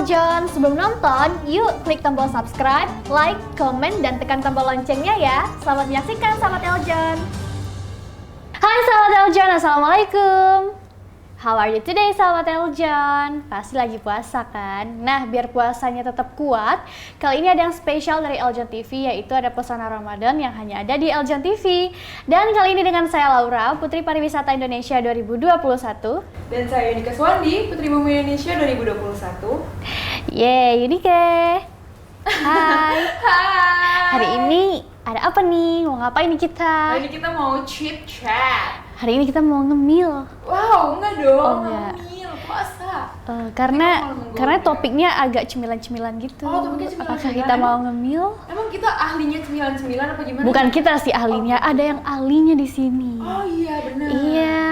Eljon, sebelum nonton, yuk klik tombol subscribe, like, komen, dan tekan tombol loncengnya ya. Selamat menyaksikan sahabat Eljon. Hai sahabat Eljon, Assalamualaikum. How are you today sahabat Eljon? Pasti lagi puasa kan? Nah, biar puasanya tetap kuat, kali ini ada yang spesial dari Eljon TV, yaitu ada Pesona Ramadan yang hanya ada di Eljon TV. Dan kali ini dengan saya Laura, Putri Pariwisata Indonesia 2021. Dan saya Yunika Swandi, Putri Bumi Indonesia 2021. Yeay, Yunike. Hai. Hai. Hari ini ada apa nih? Mau ngapain nih kita? Hari ini kita mau chit chat. Hari ini kita mau ngemil. Wow, enggak dong. Oh, enggak. Ngemil, puasa. Karena topiknya agak cemilan-cemilan gitu. Oh, topiknya cemilan-cemilan. Apakah kita mau ngemil? Emang kita ahlinya cemilan-cemilan apa gimana? Bukan kita sih ahlinya, ada yang ahlinya di sini. Oh iya, benar. Iya.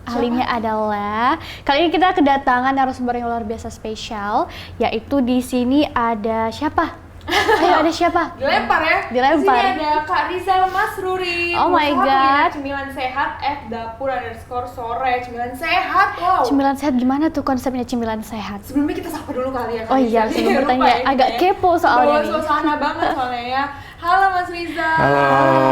Ahlinya adalah kali ini kita kedatangan narasumber yang luar biasa spesial, yaitu di sini ada siapa? Ayo, ada siapa? Dilempar ya? Dilempar. Di sini ada Kak Rizal Masruri. Oh my God. Cemilan sehat @dapur_sore. Cemilan sehat, wow. Cemilan sehat gimana tuh konsepnya cemilan sehat? Sebelumnya kita sapa dulu kali ya. Oh iya, sebelum bertanya agak kepo soalnya nih. Suasana banget soalnya ya. Halo Mas Rizal. Halo.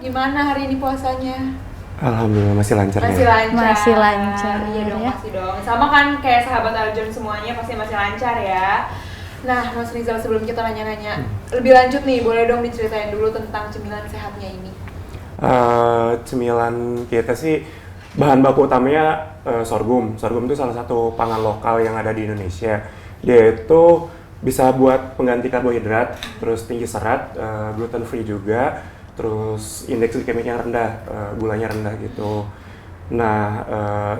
Gimana hari ini puasanya? Alhamdulillah masih lancar Masih ya. lancar. Masih lancar, Iya dong, ya. pasti dong. Sama kan kayak sahabat Eljon semuanya pasti masih lancar ya. Nah, Mas Rizal, sebelum kita nanya-nanya lebih lanjut nih, boleh dong diceritain dulu tentang cemilan sehatnya ini. Cemilan kita sih bahan baku utamanya sorghum. Sorghum itu salah satu pangan lokal yang ada di Indonesia. Dia itu bisa buat pengganti karbohidrat, terus tinggi serat, gluten free juga, terus indeks glikemiknya rendah, gulanya rendah gitu. Nah,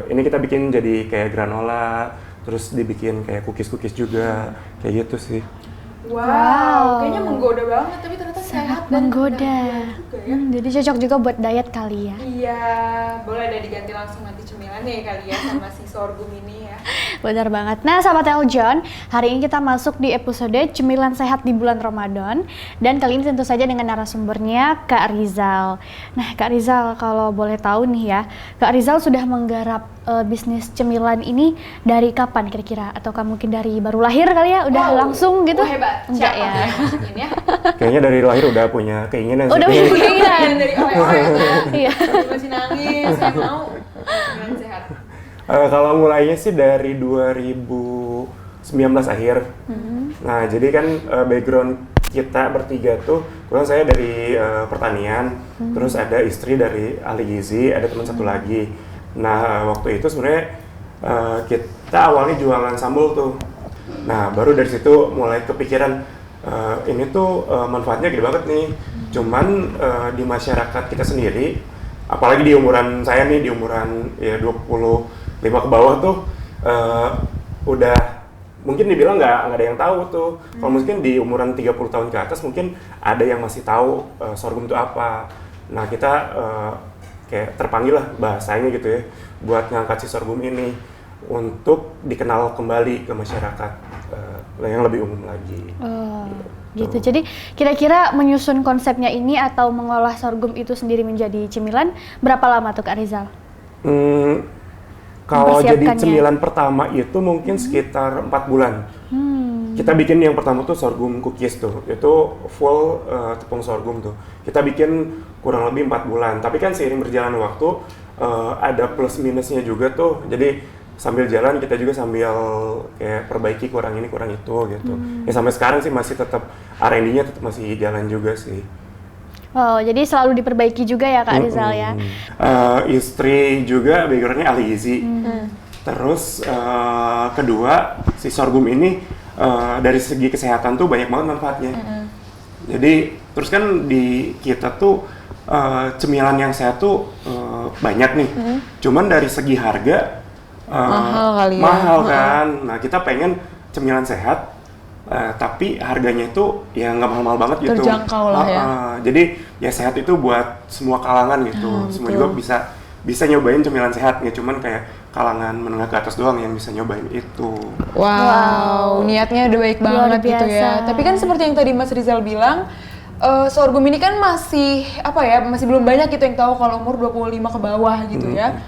ini kita bikin jadi kayak granola, terus dibikin kayak cookies juga, kayak gitu sih. Wow, kayaknya menggoda banget, tapi ternyata sehat dan menggoda. juga ya. Jadi cocok juga buat diet kali ya. Iya, boleh deh diganti langsung nanti cemilan ya kali ya sama si sorghum ini ya. Benar banget. Nah, sahabat Eljon, hari ini kita masuk di episode cemilan sehat di bulan Ramadan. Dan kali ini tentu saja dengan narasumbernya Kak Rizal. Nah, Kak Rizal, kalau boleh tahu nih ya, Kak Rizal sudah menggarap bisnis cemilan ini dari kapan kira-kira? Ataukah mungkin dari baru lahir kali ya? Udah langsung gitu? Oh, hebat. Enggak Siapa ya? yang masukin ya? Kayaknya dari lahir udah punya keinginan Udah sih. punya keinginan. Dari awal-awal itu. Iya. Masih nangis, saya mau cemilan sehat. Kalau mulainya sih dari 2019 akhir. Nah, jadi kan background kita bertiga tuh, kebetulan saya dari pertanian, terus ada istri dari ahli gizi, ada teman satu lagi. Nah, waktu itu sebenarnya kita awalnya jualan sambal tuh. Nah, baru dari situ mulai kepikiran ini tuh manfaatnya gede banget nih. Cuman di masyarakat kita sendiri, apalagi di umuran saya nih, di umuran ya 25 ke bawah tuh udah mungkin dibilang nggak ada yang tahu tuh. Kalau mungkin di umuran 30 tahun ke atas mungkin ada yang masih tahu sorghum itu apa. Nah, kita kayak terpanggil lah bahasanya gitu ya buat ngangkat si sorghum ini untuk dikenal kembali ke masyarakat yang lebih umum lagi. Gitu. Jadi kira-kira menyusun konsepnya ini atau mengolah sorghum itu sendiri menjadi cemilan berapa lama tuh Kak Rizal? Kalau jadi cemilan pertama itu mungkin sekitar 4 bulan. Kita bikin yang pertama tuh sorghum cookies tuh, itu full tepung sorghum tuh. Kita bikin kurang lebih 4 bulan. Tapi kan seiring berjalan waktu ada plus minusnya juga tuh. Jadi sambil jalan kita juga sambil kayak perbaiki kurang ini kurang itu gitu. Ya sampai sekarang sih masih tetap R&D-nya tetap masih jalan juga sih. Oh, jadi selalu diperbaiki juga ya Kak Rizal ya? Istri juga background-nya ahli gizi. Terus kedua, si sorghum ini dari segi kesehatan tuh banyak banget manfaatnya. Jadi terus kan di kita tuh cemilan yang sehat tuh banyak nih. Cuman dari segi harga mahal kali ya. Mahal kan. Nah, kita pengen cemilan sehat tapi harganya itu ya nggak mahal-mahal banget gitu. Terjangkau lah ya. Jadi ya sehat itu buat semua kalangan gitu. Semua juga bisa nyobain cemilan sehat, nggak cuman kayak kalangan menengah ke atas doang yang bisa nyobain itu. Wow, niatnya udah baik banget gitu ya. Tapi kan seperti yang tadi Mas Rizal bilang, sorghum ini kan masih belum banyak gitu yang tahu kalau umur 25 ke bawah gitu ya.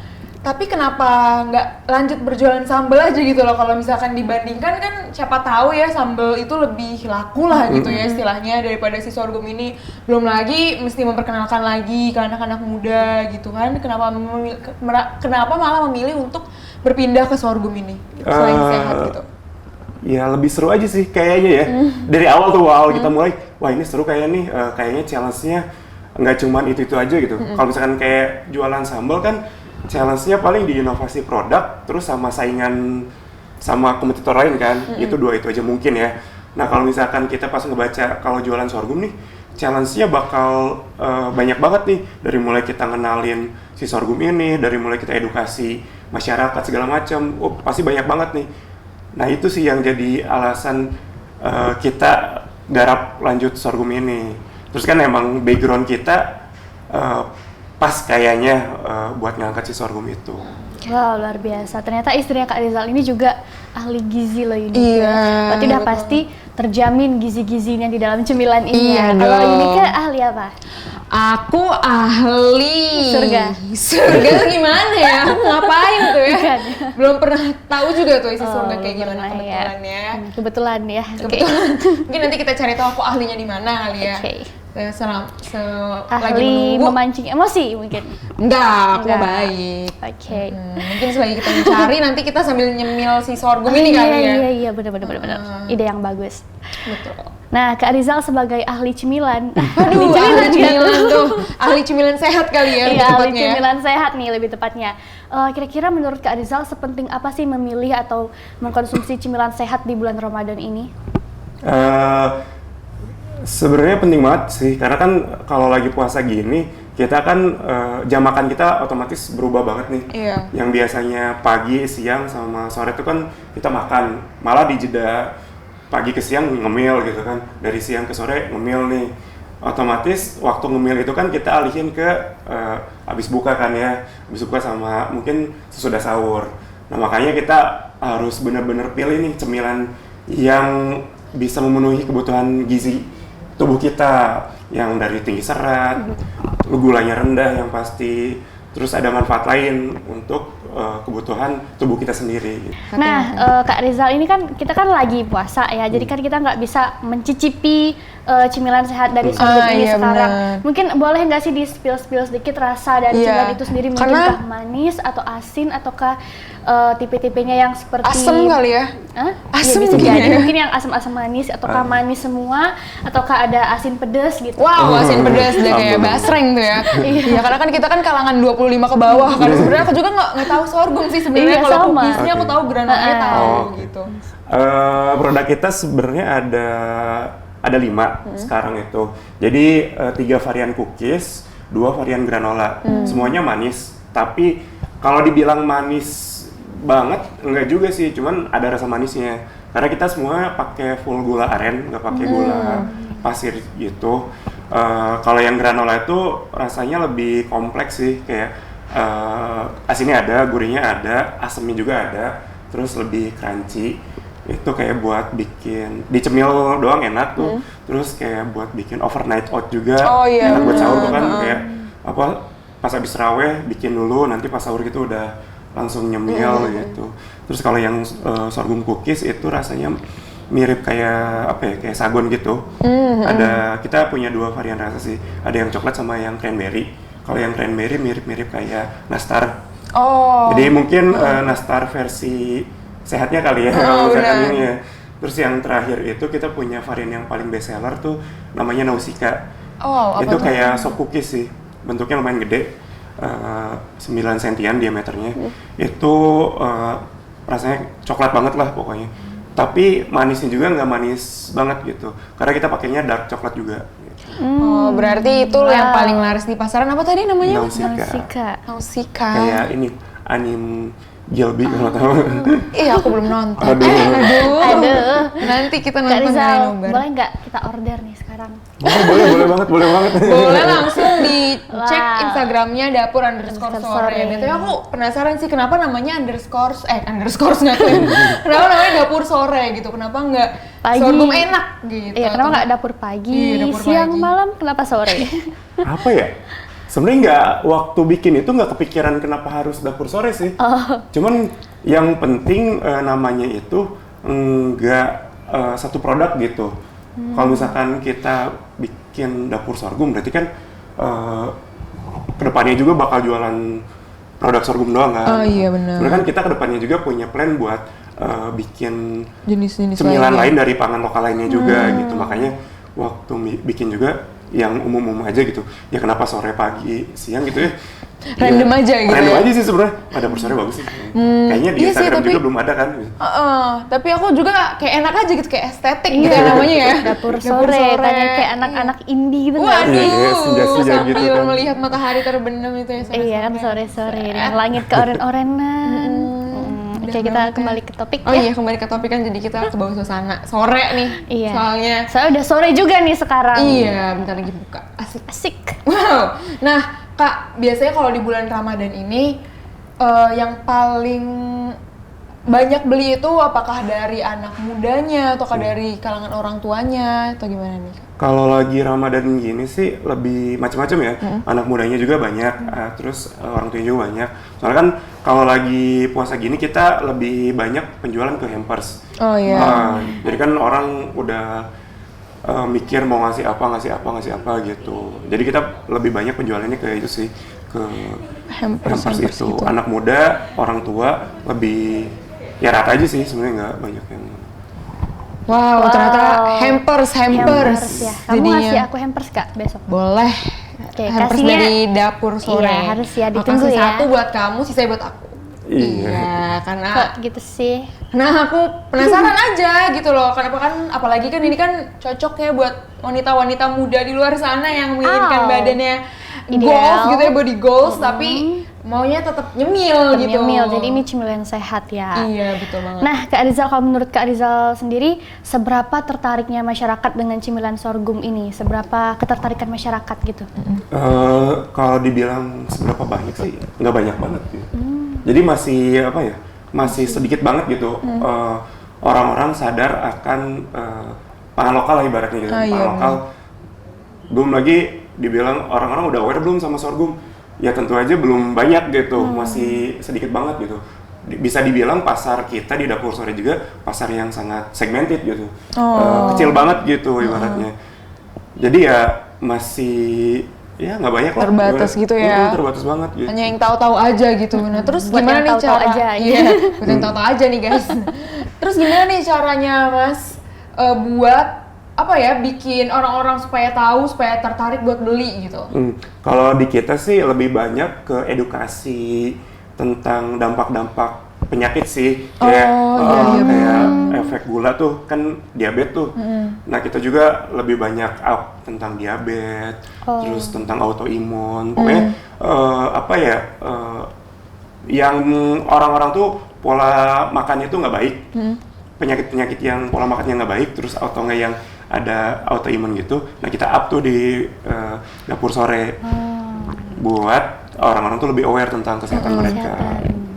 Tapi kenapa nggak lanjut berjualan sambal aja gitu loh? Kalau misalkan dibandingkan kan siapa tahu ya sambal itu lebih laku lah gitu ya istilahnya daripada si sorghum ini. Belum lagi mesti memperkenalkan lagi ke anak-anak muda gitu kan. Kenapa malah memilih untuk berpindah ke sorghum ini selain sehat gitu? Ya lebih seru aja sih kayaknya ya. Dari awal tuh kita mulai, wah ini seru kayaknya challenge-nya nggak cuman itu aja gitu. Kalau misalkan kayak jualan sambal kan challenge-nya paling di inovasi produk, terus sama saingan sama kompetitor lain kan, itu aja mungkin ya. Nah kalau misalkan kita pas ngebaca kalau jualan sorghum nih, challenge-nya bakal banyak banget nih. Dari mulai kita ngenalin si sorghum ini, dari mulai kita edukasi masyarakat segala macam, pasti banyak banget nih. Nah itu sih yang jadi alasan kita garap lanjut sorghum ini. Terus kan emang background kita pas kayaknya buat ngangkat si sorghum itu. Wow, luar biasa. Ternyata istrinya Kak Rizal ini juga ahli gizi loh ini. Iya. Berarti udah pasti terjamin gizi-gizinya di dalam cemilan ini. Iya Kalau dong. ini kan ahli apa? Aku ahli Surga. Surga gimana ya? Aku ngapain tuh ya? Bukan. Belum pernah tahu juga tuh isi surga belum kayak gimana pernah ya. kebetulan ya. Kebetulan ya. Oke. Kebetulan. Mungkin nanti kita cari tahu aku ahlinya di mana kali ya. Oke. Lagi Ahli menunggu. memancing emosi mungkin. Enggak, aku Enggak. baik. Oke. Mungkin selagi kita mencari nanti kita sambil nyemil si sorghum ini kali ya. Iya, benar. Ide yang bagus. Betul. Nah, Kak Rizal sebagai ahli cemilan. Aduh, ahli cemilan tuh. Ahli cemilan sehat kali ya Iya, ahli tepatnya. cemilan sehat nih lebih tepatnya. Kira-kira menurut Kak Rizal sepenting apa sih memilih atau mengkonsumsi cemilan sehat di bulan Ramadan ini? Sebenarnya penting banget sih, karena kan kalau lagi puasa gini, kita kan jam makan kita otomatis berubah banget nih. Iya. Yang biasanya pagi, siang, sama sore itu kan kita makan, malah di jeda pagi ke siang ngemil gitu kan, dari siang ke sore ngemil nih. Otomatis waktu ngemil itu kan kita alihin ke habis buka kan ya, habis buka sama mungkin sesudah sahur. Nah makanya kita harus benar-benar pilih nih cemilan yang bisa memenuhi kebutuhan gizi tubuh kita, yang dari tinggi serat, gulanya rendah yang pasti, terus ada manfaat lain untuk kebutuhan tubuh kita sendiri. Nah, Kak Rizal ini kan kita kan lagi puasa ya, jadi kan kita nggak bisa mencicipi cemilan sehat dari sorghum ini iya sekarang. bener. Mungkin boleh nggak sih di spill sedikit rasa dari Iya. cemilan itu sendiri? Mungkinkah manis atau asin ataukah tipe-tipenya yang seperti Asem kali ya? Hah? Asem Iya, bisa gitu jadi. ya? Mungkin yang asam-asam manis ataukah manis semua ataukah ada asin pedas gitu. Wow, asin pedas deh kayak Ampun. basreng tuh ya. Iya, karena kan kita kan kalangan 25 ke bawah kan. Sebenarnya aku juga nggak tahu sorghum sih sebenarnya. Iya, Kalau sama. cookiesnya aku Oke. tahu granolanya tahu Oh. gitu. Produk kita sebenarnya ada 5 sekarang itu. Jadi 3 varian cookies, 2 varian granola. Semuanya manis. Tapi kalau dibilang manis banget enggak juga sih, cuman ada rasa manisnya. Karena kita semua pakai full gula aren, nggak pakai gula pasir gitu. Kalau yang granola itu rasanya lebih kompleks sih, kayak asinnya ada, gurihnya ada, asemnya juga ada, terus lebih crunchy. Itu kayak buat bikin dicemil doang enak tuh, terus kayak buat bikin overnight oat juga Oh, iya, enak buat sahur tuh kan, bener. kayak apa pas habis raweh bikin dulu, nanti pas sahur gitu udah langsung nyemil gitu. Terus kalau yang sorghum cookies itu rasanya mirip kayak apa ya, kayak sagon gitu. Ada, kita punya 2 varian rasa sih, ada yang coklat sama yang cranberry. Kalau yang cranberry mirip-mirip kayak nastar. Oh. Jadi mungkin nastar versi sehatnya kali ya, kalau misalkan benar. ini ya. Terus yang terakhir itu kita punya varian yang paling best seller tuh namanya Nausicaa. Oh, apa Itu tuh? kayak sop cookies sih, bentuknya lumayan gede, 9 sentian diameternya. Itu rasanya coklat banget lah pokoknya. Tapi manisnya juga nggak manis banget gitu, karena kita pakainya dark coklat juga. Oh, berarti itu yang paling laris di pasaran apa tadi namanya? Nausicaa. Nausicaa. Kayak ini anim Gilby kalau tahu. Iya, aku belum nonton. Aduh. Aduh. Nanti kita Kak nonton Rizal, nobar. boleh nggak kita order nih sekarang? Oh, boleh banget. Boleh langsung dicek Wow. Instagramnya __sore. Betul, aku penasaran sih kenapa namanya underscore nggak tuh? Kenapa namanya dapur sore gitu? Kenapa nggak Pagi. sorghum enak gitu? Iya, kenapa nggak dapur pagi, Iya, dapur siang, pagi. malam, kenapa sore? Apa ya? Sebenarnya waktu bikin itu nggak kepikiran kenapa harus dapur sore sih. Cuman yang penting namanya itu nggak satu produk gitu. Kalau misalkan kita bikin dapur sorghum, berarti kan kedepannya juga bakal jualan produk sorghum doang kan. Oh iya benar. Sebenarnya kan kita kedepannya juga punya plan buat bikin Jenis-jenis cemilan lainnya. lain dari pangan lokal lainnya juga gitu. Makanya waktu bikin juga yang umum-umum aja gitu. Ya kenapa sore, pagi, siang gitu ya. Random aja gitu Random ya? aja sih sebenarnya. Ada dapur sore bagus sih. Kayaknya di Iya sih, Instagram tapi- juga belum ada kan. Tapi aku juga kayak enak aja gitu, kayak estetik Iya. gitu ya namanya ya. Dapur sore, kayak anak-anak indie gitu nggak sih? Iya, Waduh, senja-senja sambil gitu kan. melihat matahari terbenam itu ya. Iya kan sore-sore dengan langit keoren-orenan. Oke, kita kembali ke topik Oh ya. iya, kembali ke topik kan, jadi kita ke bawah suasana sore nih. Iya. Soalnya Soalnya udah sore juga nih sekarang. iya, bentar lagi buka. Asik. Asik. Wow. Nah, Kak, biasanya kalau di bulan Ramadan ini yang paling banyak beli itu apakah dari anak mudanya ataukah dari kalangan orang tuanya atau gimana nih, Kak? Kalau lagi Ramadan gini sih lebih macam-macam ya. Anak mudanya juga banyak, terus orang tuanya juga banyak. Soalnya kan kalau lagi puasa gini kita lebih banyak penjualan ke hampers. Oh iya. Jadi kan orang udah mikir mau ngasih apa gitu. Jadi kita lebih banyak penjualannya ke itu sih, ke hampers itu. gitu. Anak muda, orang tua lebih ya rata aja sih sebenarnya, nggak banyak yang. Wow, ternyata hampers. Ya. Kamu Jadinya. ngasih aku hampers Kak besok. Boleh. Oke, Hampers kasihnya- dari dapur sore. Iya, harus ya, Aku ditunggu kasih ya. satu buat kamu, sisanya buat aku. Iya. Karena Kok gitu sih? Nah, aku penasaran aja gitu loh. Kenapa kan, apalagi kan ini kan cocok ya buat wanita-wanita muda di luar sana yang menginginkan Oh. badannya Ideal. goals gitu ya, body goals, tapi maunya tetap nyemil gitu. Nyemil, jadi ini cemilan sehat ya. Iya, betul banget. Nah, Kak Rizal, kalau menurut Kak Rizal sendiri, seberapa tertariknya masyarakat dengan cemilan sorghum ini? Seberapa ketertarikan masyarakat gitu? Kalau dibilang seberapa banyak sih, nggak banyak banget gitu. Jadi masih apa ya, masih sedikit banget gitu orang-orang sadar akan pangan lokal lah ibaratnya gitu. Ah, iya, Pangan lokal, belum lagi dibilang orang-orang udah aware belum sama sorghum? Ya tentu aja belum banyak gitu, masih sedikit banget gitu. Bisa dibilang pasar kita di dapur sore juga pasar yang sangat segmented gitu, kecil banget gitu ibaratnya. Jadi ya masih ya nggak banyak lah. Terbatas gitu ya. Terbatas banget gitu. Hanya yang tahu-tahu aja gitu. Nah, terus Buat gimana yang nih tahu-tahu cara? aja, Iya, buat yang tahu-tahu aja nih guys. Terus gimana nih caranya Mas buat apa ya, bikin orang-orang supaya tahu, supaya tertarik buat beli gitu? Kalau di kita sih lebih banyak ke edukasi tentang dampak-dampak penyakit sih, kayak kayak efek gula tuh kan diabetes tuh. Nah kita juga lebih banyak tentang diabetes, terus tentang autoimun, pokoknya apa ya, yang orang-orang tuh pola makannya tuh nggak baik, penyakit-penyakit yang pola makannya nggak baik, terus atau nggak yang ada autoimun gitu. Nah kita up tuh di dapur sore buat orang-orang tuh lebih aware tentang kesehatan mereka.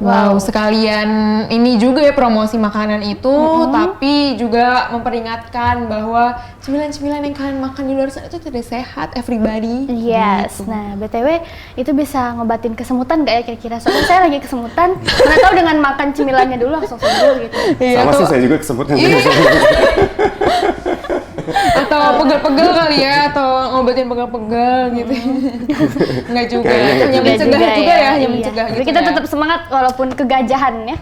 Wow, sekalian ini juga ya promosi makanan itu, tapi juga memperingatkan bahwa cemilan-cemilan yang kalian makan di luar sana itu tidak sehat, everybody. Yes, Gitu. nah BTW itu bisa ngobatin kesemutan nggak ya kira-kira? Soalnya saya lagi kesemutan, mana tahu dengan makan cemilannya dulu langsung sembuh gitu. Iya, Sama atau, sih saya juga kesemutan. atau pegel-pegel kali ya, atau ngobatin pegel-pegel gitu. Enggak juga, Kayaknya nggak hanya juga. mencegah juga ya, hanya Iya. mencegah Tapi gitu kita ya. tetap semangat walaupun kegajahan ya.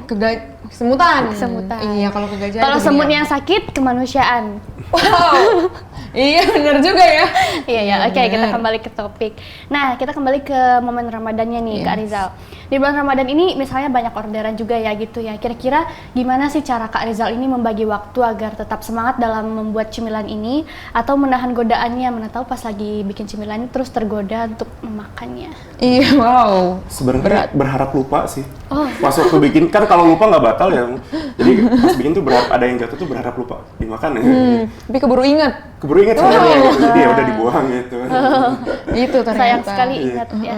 Kesemutan. Kesemutan. Iya, kalau kegajahan. Kalau itu semut dia. yang sakit kemanusiaan. Wow. Iya, benar juga ya. Iya ya, oke Bener. kita kembali ke topik. Nah, kita kembali ke momen Ramadannya nih, Kak Rizal. Di bulan Ramadan ini misalnya banyak orderan juga ya gitu ya. Kira-kira gimana sih cara Kak Rizal ini membagi waktu agar tetap semangat dalam membuat cemilan ini atau menahan godaannya, mana tahu pas lagi bikin cemilan ini terus tergoda untuk memakannya. Iya, wow. Sebenarnya berharap lupa sih. Pas waktu bikin kan kalau lupa nggak batal ya. Jadi pas bikin tuh berharap ada yang jatuh tuh berharap lupa dimakan ya. Tapi keburu ingat. Keburu ingat sebenarnya gitu. Jadi ya udah dibuang gitu. Itu ternyata. Sayang sekali Iya. ingat ya.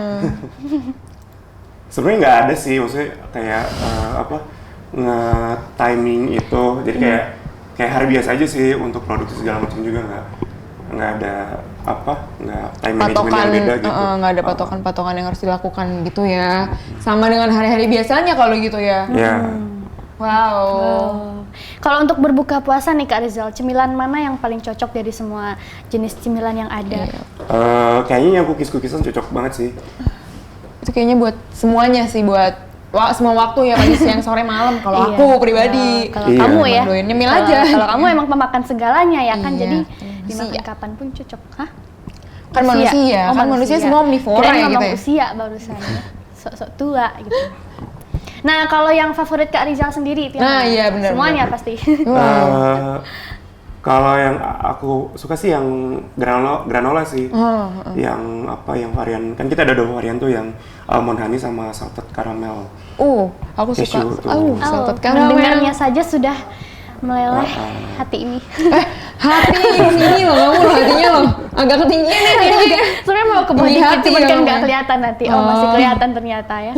Sebenarnya nggak ada sih, maksudnya kayak apa nge-timing itu. Jadi kayak hari biasa aja sih untuk produksi segala macam juga nggak ada nggak time management Patokan, yang beda gitu. nggak ada patokan-patokan yang harus dilakukan gitu ya. Sama dengan hari-hari biasanya kalau gitu ya. Ya. Wow. Kalau untuk berbuka puasa nih Kak Rizal, cemilan mana yang paling cocok dari semua jenis cemilan yang ada? Kayaknya yang cookies-cookisan cocok banget sih. Itu kayaknya buat semuanya sih, buat semua waktu ya, pagi, siang, sore, malam. Kalau Iya. aku pribadi. Kalau kamu ya, Doain nyemil aja. Kalau kamu emang pemakan segalanya ya kan, Iya. jadi Manusia. dimakan kapan pun cocok. Hah? Kan manusia, kan manusia semua omnivora Kirain ya gitu ngomong ya. usia barusan ya. Sok-sok tua gitu. Nah, kalau yang favorit Kak Rizal sendiri itu yang Nah, mana? iya, benar, Semuanya benar. pasti. Kalau yang aku suka sih yang granola sih. Yang yang varian, kan kita ada 2 varian tuh, yang almond honey sama salted caramel. Aku suka. Cashew tuh. Salted Mendengarnya caramel. saja sudah meleleh hati ini. Hati ini loh, kamu loh hatinya loh. Agak ketinggian ya hatinya. Sebenarnya mau ke bawah Tinggi dikit, hati cuman ya, kan Mama. nggak kelihatan nanti. Oh, masih kelihatan ternyata ya.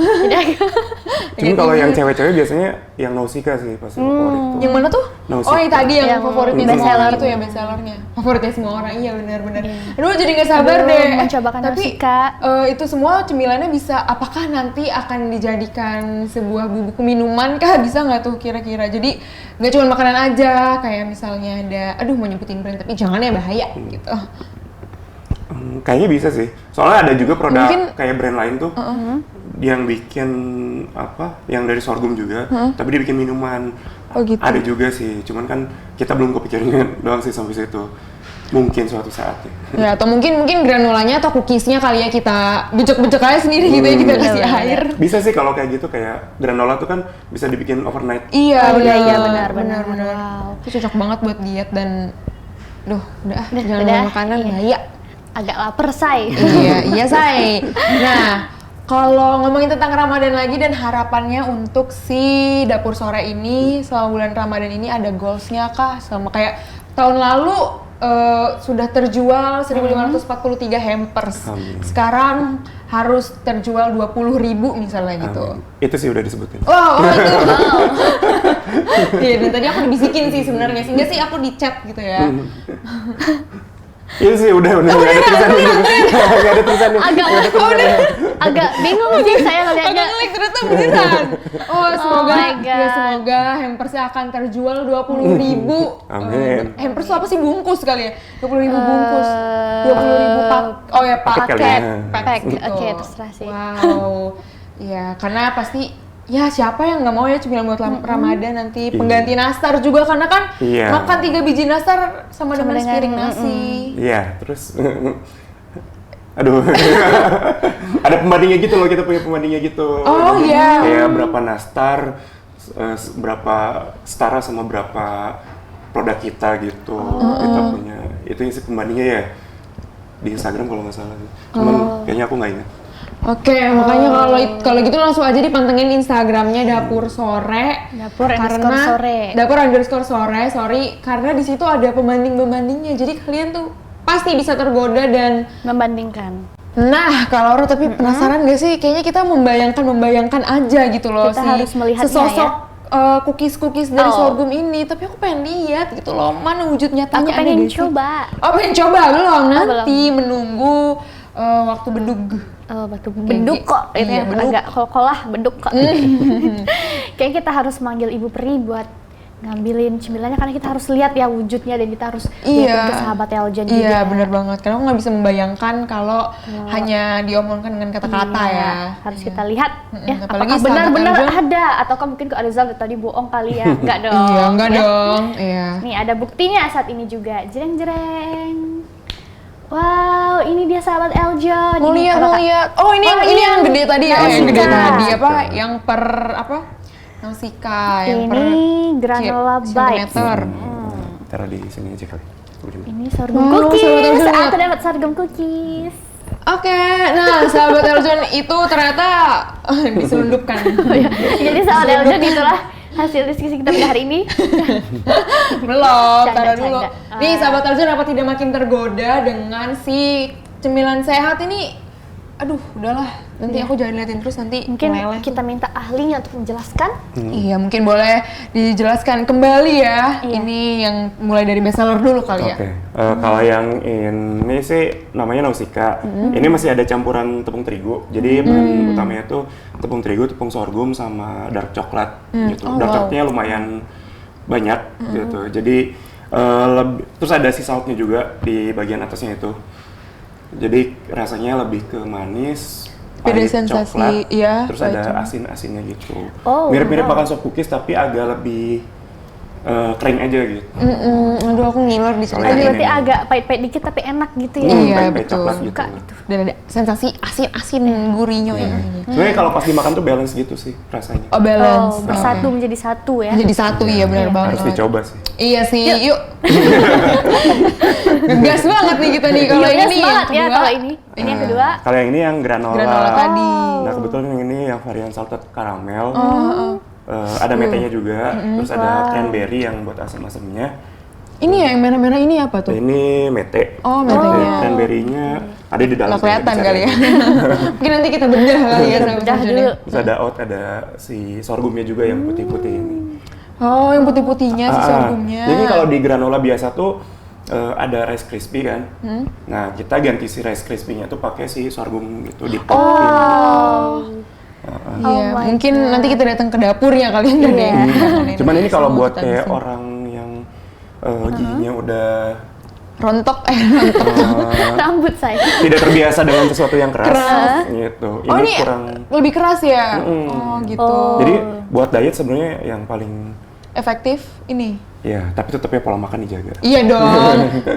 Jadi Cuman kalau yang cewek-cewek biasanya yang Nausicaa sih pasti favorit tuh. Yang mana tuh? Nausicaa. Oh, yang tadi yang Yang favoritnya best semua orang seller. itu ya, best sellernya. Favoritnya semua orang, iya benar-benar. Aduh, jadi nggak sabar Aduh, deh. mencobakan Tapi Nausicaa. itu semua cemilannya bisa, apakah nanti akan dijadikan sebuah bubuk minuman kah? Bisa nggak tuh kira-kira? Jadi nggak cuma makanan aja, kayak misalnya ada, aduh mau nyebutin brand tapi jangan ya, bahaya gitu. Kayaknya bisa sih. Soalnya ada juga produk Mungkin- kayak brand lain tuh yang bikin yang dari sorghum juga, tapi dia bikin minuman. Oh, gitu. Ada juga sih, cuman kan kita belum kepikirannya doang sih sampai situ. Mungkin suatu saat ya. Ya, atau mungkin granulanya atau cookiesnya kali ya kita becek-becek aja sendiri gitu ya, kita kasih benar-benar. air. Bisa sih kalau kayak gitu, kayak granola tuh kan bisa dibikin overnight. Iya, iya, benar. benar. Wow. Itu cocok banget buat diet dan jangan udah. makan makanan Iya. bahaya. agak lapar, say. Iya, say. Nah, kalau ngomongin tentang Ramadan lagi dan harapannya untuk si Dapur Sore ini selama bulan Ramadan ini, ada goals-nya kah? Sama kayak tahun lalu sudah terjual 1.543 hampers. Amin. Sekarang harus terjual 20.000 misalnya gitu. Amin. Itu sih udah disebutin. Wow, itu. Iya, dan tadi aku dibisikin sih sebenarnya, sehingga sih aku di chat gitu ya. Iya sih, udah nggak ada tulisannya. Nggak ada tulisannya. Agak bingung sih saya ngeliatnya. Agak ngelik ternyata beneran. Semoga my God. ya semoga hampersnya akan terjual 20.000. Amin. Hampers itu apa sih, bungkus kali ya? 20.000 bungkus. 20.000 pak. Oh ya, Paket kali ya. Paket. gitu. Oke, terserah sih. Wow. Ya, karena pasti ya siapa yang nggak mau ya cemilan buat Ramadan nanti, pengganti nastar juga, karena kan Iya. makan 3 biji nastar sama dengan sepiring nasi. Iya, terus aduh. Ada pembandingnya gitu loh, kita punya pembandingnya gitu. Oh, Jadi, iya. Kayak berapa nastar, berapa setara sama berapa produk kita gitu. Kita punya, itu sih pembandingnya ya. Di Instagram kalau nggak salah. Cuman kayaknya aku nggak ingat. Oke, makanya kalau gitu langsung aja dipantengin Instagramnya Dapur Sore. Dapur_sore, sorry, karena di situ ada pembandingnya. Jadi kalian tuh pasti bisa tergoda dan Membandingkan. nah, kalau orang tapi penasaran gak sih? Kayaknya kita membayangkan aja gitu loh, Kita harus melihatnya, sesosok ya. cookies dari sorghum ini. Tapi aku pengen lihat gitu loh, mana wujud nyatanya. Aku ada pengen gak sih? coba. Oh, pengen coba belum? Nanti menunggu waktu bedug. Oh, batu beduk kok, itu Iya, yang beduk. agak kol-kolah beduk kok. Kayaknya kita harus manggil Ibu Peri buat ngambilin cemilannya, karena kita harus lihat ya wujudnya, dan kita harus lihatin ke sahabat Eljan juga. Iya, benar banget. Karena aku nggak bisa membayangkan kalau hanya diomongkan dengan kata-kata Iya, ya. harus kita lihat ya, apalagi apakah sahabat benar-benar Eljan. ada, ataukah mungkin Kak Rizal tadi bohong kali ya. Enggak dong. Iya, enggak ya. dong. Iya. Nih ada buktinya saat ini juga. Jreng. Wow, ini dia sahabat Eljan. Mau Ini lihat, kalau mau Kak- lihat. Oh, ini yang gede tadi ya, yang gede Nausicaa. tadi apa? Yang per apa? Nausicaa, yang per Ini granola bites. sentimeter. Taruh di sini aja kali. Begini. Ini sorghum Wow, cookies. sahabat Eljan. Aku dapat sorghum cookies. Oke, nah sahabat Eljan itu ternyata diselundupkan. Jadi sahabat Eljan itulah hasil diskusi kita pada hari ini. Belum, Canda, taruh dulu. canda. Nih sahabat Eljan, apa tidak makin tergoda dengan si cemilan sehat ini? aduh udahlah, nanti aku jangan liatin terus nanti Mungkin meleleh. kita minta ahlinya untuk menjelaskan. Iya, mungkin boleh dijelaskan kembali ya. Iya. Ini yang mulai dari bestseller dulu kali ya. Oke, kalau yang ini sih namanya Nausicaa. Ini masih ada campuran tepung terigu. Jadi bahan utamanya tuh tepung terigu, tepung sorghum, sama dark coklat gitu. Oh, Dark wow. coklatnya lumayan banyak gitu. Jadi terus ada sea saltnya juga di bagian atasnya itu. Jadi rasanya lebih ke manis, Beda pahit, sensasi, coklat, iya, terus pahit ada coklat. asin-asinnya gitu. Oh, Mirip-mirip wow. makan sop cookies tapi agak lebih kering aja gitu. Aduh aku ngiler di Kalau Jadi yang berarti ini. agak pahit-pahit dikit tapi enak gitu ya. Iya, pahit-pahit betul. coklat gitu. Suka gitu. Dan ada sensasi asin-asin gurihnya Iya. ini. Sebenarnya kalau pas dimakan tuh balance gitu sih rasanya. Oh, balance. Oh, bersatu menjadi satu ya. Jadi satu, iya benar Iya. banget. Harus dicoba sih. Iya sih, yuk. Ngegas banget nih kita nih kalau Iya, ini yang semangat ya kedua. kalau ini. Ini yang kedua. Kalau yang ini yang granola. Granola tadi. Nah kebetulan yang ini yang varian salted caramel. Ada metenya juga. Terus ada cranberry yang buat asam-asamnya. Ini ya, yang merah-merah ini apa tuh? Ini mete. Oh, Jadi metenya. cranberry-nya ada di dalam. Nggak kelihatan bisa kali ya. dilihat. Mungkin nanti kita bedah kali ya sama Bedah Johnny. dulu. Terus ada oat, ada si sorghumnya juga yang putih-putih ini. Oh, yang putih-putihnya si sorghumnya. Jadi kalau di granola biasa tuh ada rice crispy kan. Nah kita ganti si rice crispy-nya tuh pakai si sorghum gitu di Iya, Oh my mungkin nanti kita datang ke dapurnya kalian dan ya. Cuman ini kalau buat Kita kayak habisin. orang yang giginya udah rontok Rambut saya. tidak terbiasa dengan sesuatu yang keras, Keras. gitu. Oh, ini kurang. lebih keras ya? Oh, gitu. Jadi buat diet sebenarnya yang paling Efektif ini. ya, tapi tetap ya pola makan dijaga. Iya dong.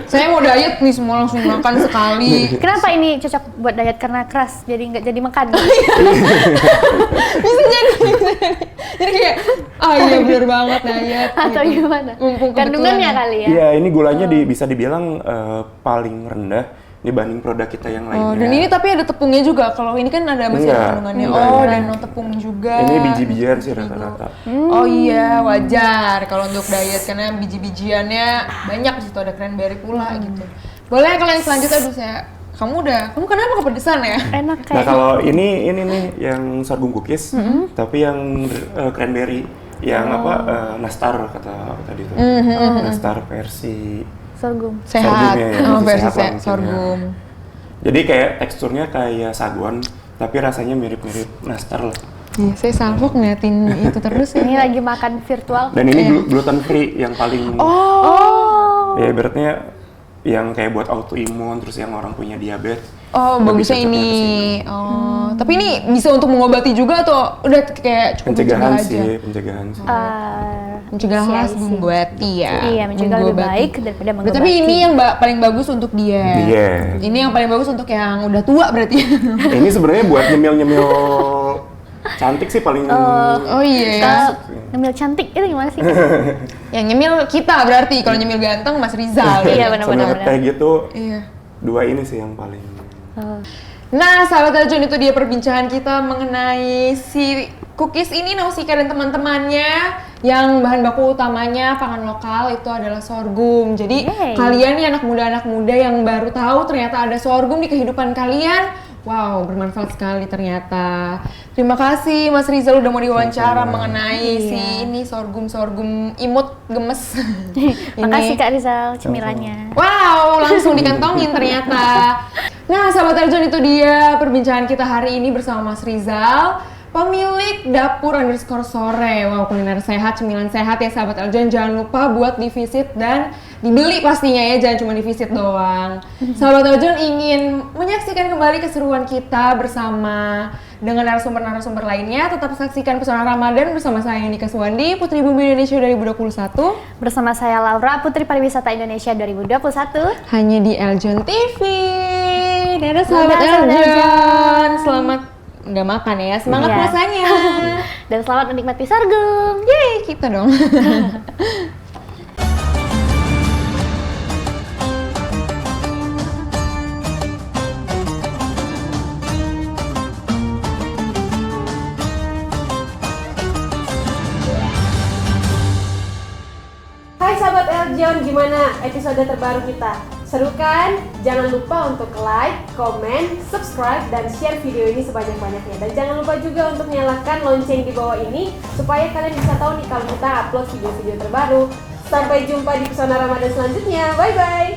Saya mau diet nih, semua langsung makan sekali. Kenapa ini cocok buat diet karena keras jadi nggak jadi makan? Bisa jadi. Jadi kayak, iya bener banget diet. Atau gitu. gimana? Mumpung kebetulan Kandungannya ya. kali ya. Iya, ini gulanya bisa dibilang paling rendah dibanding produk kita yang lainnya. Oh, dan ini tapi ada tepungnya juga. Kalau ini kan ada masih ada Enggak, kandungannya. enggak, Oh, enggak. dan no tepung juga. Ini biji-bijian sih rata-rata. Oh iya, wajar kalau untuk diet karena biji-bijiannya banyak di situ, ada cranberry pula gitu. Boleh kalau yang selanjutnya kamu kenapa kepedesan ya? Enak Nah kayak. kalau ini nih yang sorghum cookies, tapi yang cranberry, yang nastar kata tadi tuh, nastar versi Sorghum. Sehat. sorghumnya ya, Oh, versi sehat lah mungkin ya. sorghum. Jadi kayak teksturnya kayak saguan, tapi rasanya mirip-mirip nastar lah. Iya, saya salfok ngeliatin itu terus ya. Ini lagi makan virtual. Dan ini gluten free yang paling, Oh. ya ibaratnya yang kayak buat autoimun, terus yang orang punya diabetes. Oh, lebih bagusnya cocoknya ini. ke sini. Oh, tapi ini bisa untuk mengobati juga atau udah kayak cukup Pencegahan mencegah sih, aja? pencegahan sih. Mencegah Iya lah sih. sebelum mengobati ya. Iya, mencegah lebih Mengobati. baik daripada mengobati. Tapi ini yang paling bagus untuk dia. Diet. Ini yang paling bagus untuk yang udah tua berarti. Ini sebenarnya buat nyemil-nyemil cantik sih paling. Oh iya ya. Kalau ngemil cantik itu gimana sih? Yang nyemil kita berarti, kalau nyemil ganteng Mas Rizal. Iya, benar-benar. Sebenarnya kayak gitu, Iya. dua ini sih yang paling. Nah, sahabat Eljon, itu dia perbincangan kita mengenai si cookies ini, Nausicaa dan teman-temannya, yang bahan baku utamanya pangan lokal itu adalah sorghum. Jadi Yeay. kalian nih anak muda yang baru tahu ternyata ada sorghum di kehidupan kalian. Wow, bermanfaat sekali ternyata. Terima kasih Mas Rizal udah mau diwawancara Sama-sama. mengenai si ini sorghum imut gemes. Makasih Kak Rizal cemilannya. Wow, langsung dikantongin ternyata. Nah, sahabat Eljon, itu dia perbincangan kita hari ini bersama Mas Rizal, pemilik dapur_sore. Wow, kuliner sehat, cemilan sehat ya sahabat Eljon. Jangan lupa buat divisit dan dibeli pastinya ya, jangan cuma divisit doang. Sahabat Eljon ingin menyaksikan kembali keseruan kita bersama dengan narasumber-narasumber lainnya. Tetap saksikan Pesona Ramadan bersama saya Nika Suwandi, Putri Bumi Indonesia 2021. Bersama saya Laura, Putri Pariwisata Indonesia 2021. Hanya di Eljon TV. Dadah sahabat Dadah, sahabat Eljon. Eljon. Selamat nggak makan ya, semangat Iya. puasanya. Dan selamat menikmati sorghum. Yeay, kita dong. Hai sahabat Eljon, gimana episode terbaru kita? Seru kan? Jangan lupa untuk like, comment, subscribe, dan share video ini sebanyak-banyaknya. Dan jangan lupa juga untuk nyalakan lonceng di bawah ini supaya kalian bisa tahu nih kalau kita upload video-video terbaru. Sampai jumpa di Pesona Ramadan selanjutnya. Bye-bye!